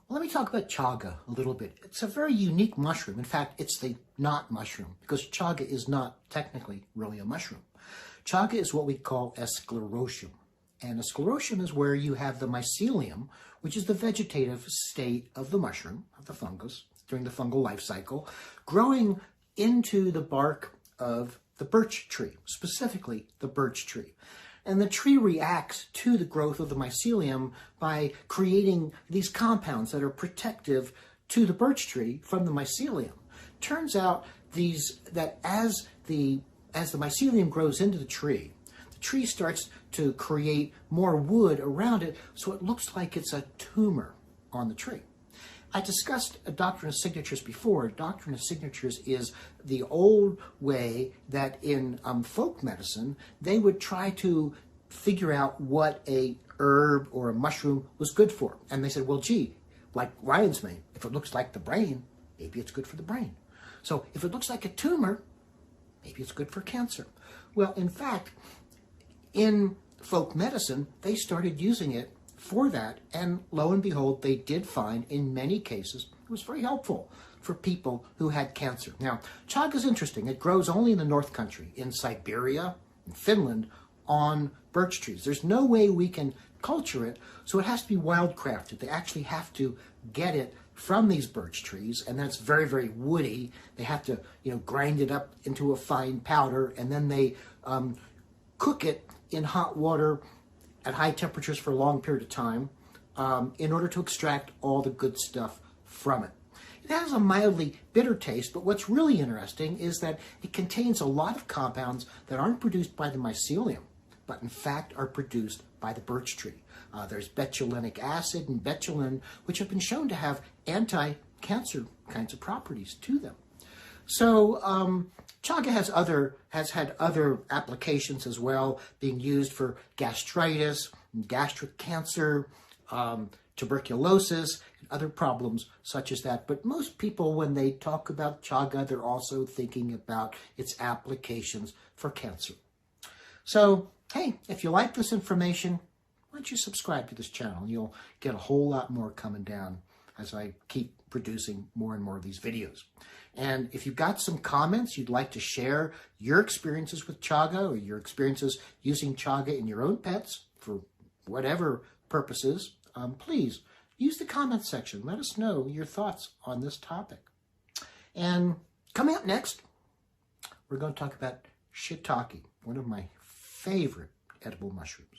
Well, let me talk about chaga a little bit. It's a very unique mushroom. In fact, it's the not mushroom, because chaga is not technically really a mushroom. Chaga is what we call a sclerotium. And a sclerotium is where you have the mycelium, which is the vegetative state of the mushroom, of the fungus, during the fungal life cycle, growing into the bark of the birch tree, specifically the birch tree. And the tree reacts to the growth of the mycelium by creating these compounds that are protective to the birch tree from the mycelium. Turns out that as the mycelium grows into the tree starts to create more wood around it, so it looks like it's a tumor on the tree. I discussed a doctrine of signatures before. Doctrine of signatures is the old way that in folk medicine, they would try to figure out what a herb or a mushroom was good for. And they said, well, gee, like Ryan's mane, if it looks like the brain, maybe it's good for the brain. So if it looks like a tumor, maybe it's good for cancer. Well, in fact, in folk medicine, they started using it for that, and lo and behold, they did find in many cases it was very helpful for people who had cancer. Now, chaga is interesting. It grows only in the North Country, in Siberia, in Finland, on birch trees. There's no way we can culture it, so it has to be wildcrafted. They actually have to get it from these birch trees, and that's very, very woody. They have to, grind it up into a fine powder, and then they cook it in hot water at high temperatures for a long period of time in order to extract all the good stuff from it. It has a mildly bitter taste, but what's really interesting is that it contains a lot of compounds that aren't produced by the mycelium, but in fact are produced by the birch tree. There's betulinic acid and betulin, which have been shown to have anti-cancer kinds of properties to them. So chaga has had other applications as well, being used for gastritis, gastric cancer, tuberculosis, and other problems such as that. But most people, when they talk about chaga, they're also thinking about its applications for cancer. So, hey, if you like this information, why don't you subscribe to this channel? You'll get a whole lot more coming down as I keep producing more and more of these videos. And if you've got some comments you'd like to share, your experiences with chaga or your experiences using chaga in your own pets for whatever purposes, please use the comment section. Let us know your thoughts on this topic. And coming up next, we're going to talk about shiitake, one of my favorite edible mushrooms.